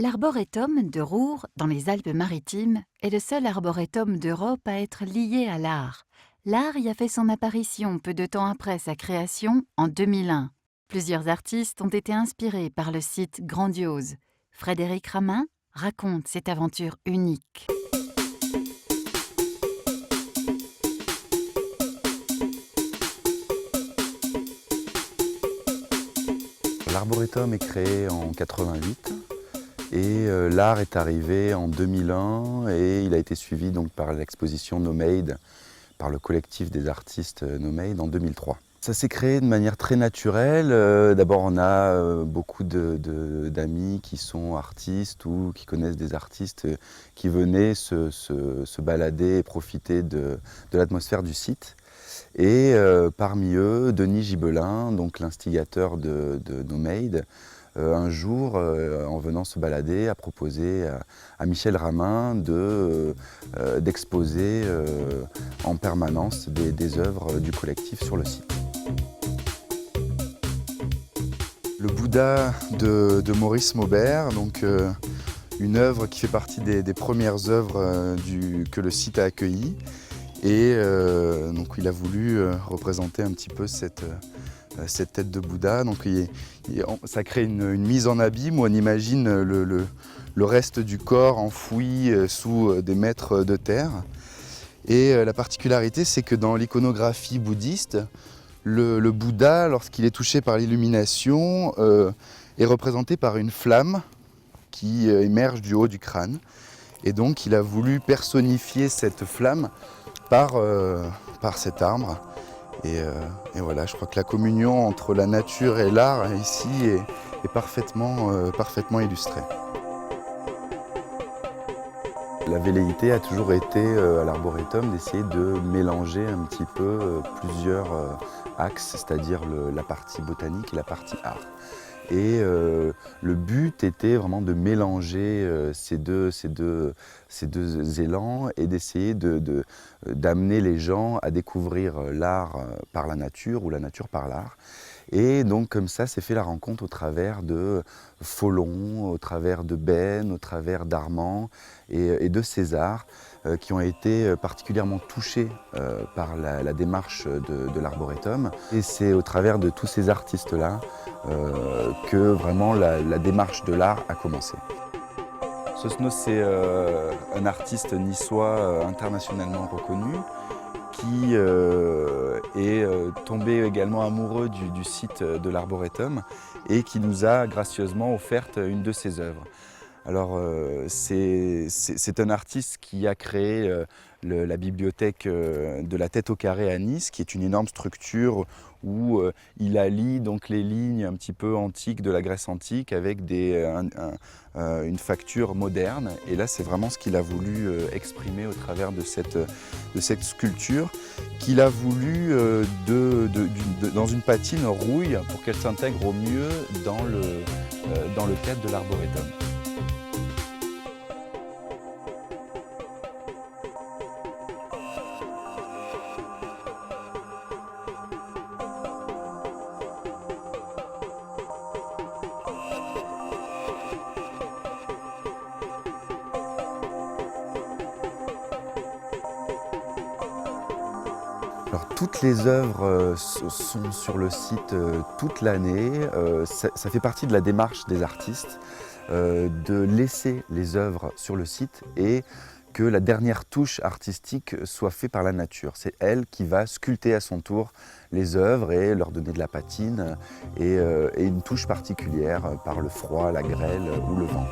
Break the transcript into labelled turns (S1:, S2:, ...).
S1: L'arboretum de Roure, dans les Alpes-Maritimes, est le seul arboretum d'Europe à être lié à l'art. L'art y a fait son apparition peu de temps après sa création, en 2001. Plusieurs artistes ont été inspirés par le site grandiose. Frédéric Ramin raconte cette aventure unique.
S2: L'arboretum est créé en 88 et l'art est arrivé en 2001 et il a été suivi donc par l'exposition No-Made, par le collectif des artistes No-Made en 2003. Ça s'est créé de manière très naturelle. D'abord, on a beaucoup d'amis qui sont artistes ou qui connaissent des artistes qui venaient se balader et profiter de l'atmosphère du site. Et parmi eux, Denis Gibelin, donc l'instigateur de No-Made, un jour, en venant se balader, a proposé à Michel Ramin d'exposer en permanence des œuvres du collectif sur le site. Le Bouddha de Maurice Maubert, donc une œuvre qui fait partie des premières œuvres que le site a accueillies. Et donc il a voulu représenter un petit peu cette tête de Bouddha. Donc ça crée une mise en abîme où on imagine le reste du corps enfoui sous des mètres de terre. Et la particularité, c'est que dans l'iconographie bouddhiste, le Bouddha, lorsqu'il est touché par l'illumination, est représenté par une flamme qui émerge du haut du crâne. Et donc il a voulu personnifier cette flamme par cet arbre. Et voilà, je crois que la communion entre la nature et l'art ici est parfaitement illustrée. La velléité a toujours été à l'Arboretum d'essayer de mélanger un petit peu plusieurs axes, c'est-à-dire la partie botanique et la partie art. Et le but était vraiment de mélanger ces deux élans et d'essayer d'amener les gens à découvrir l'art par la nature ou la nature par l'art. Et donc comme ça s'est fait la rencontre au travers de Folon, au travers de Ben, au travers d'Armand et de César, qui ont été particulièrement touchés par la démarche de l'Arboretum. Et c'est au travers de tous ces artistes-là que vraiment la démarche de l'art a commencé. Sosno, c'est un artiste niçois internationalement reconnu qui est tombé également amoureux du site de l'Arboretum et qui nous a gracieusement offert une de ses œuvres. Alors c'est un artiste qui a créé la bibliothèque de la Tête au Carré à Nice, qui est une énorme structure où il allie donc les lignes un petit peu antiques de la Grèce antique avec une facture moderne. Et là, c'est vraiment ce qu'il a voulu exprimer au travers de cette sculpture qu'il a voulu dans une patine rouille pour qu'elle s'intègre au mieux dans le cadre de l'Arboretum. Alors, toutes les œuvres sont sur le site toute l'année. Ça fait partie de la démarche des artistes de laisser les œuvres sur le site et que la dernière touche artistique soit faite par la nature. C'est elle qui va sculpter à son tour les œuvres et leur donner de la patine et une touche particulière par le froid, la grêle ou le vent.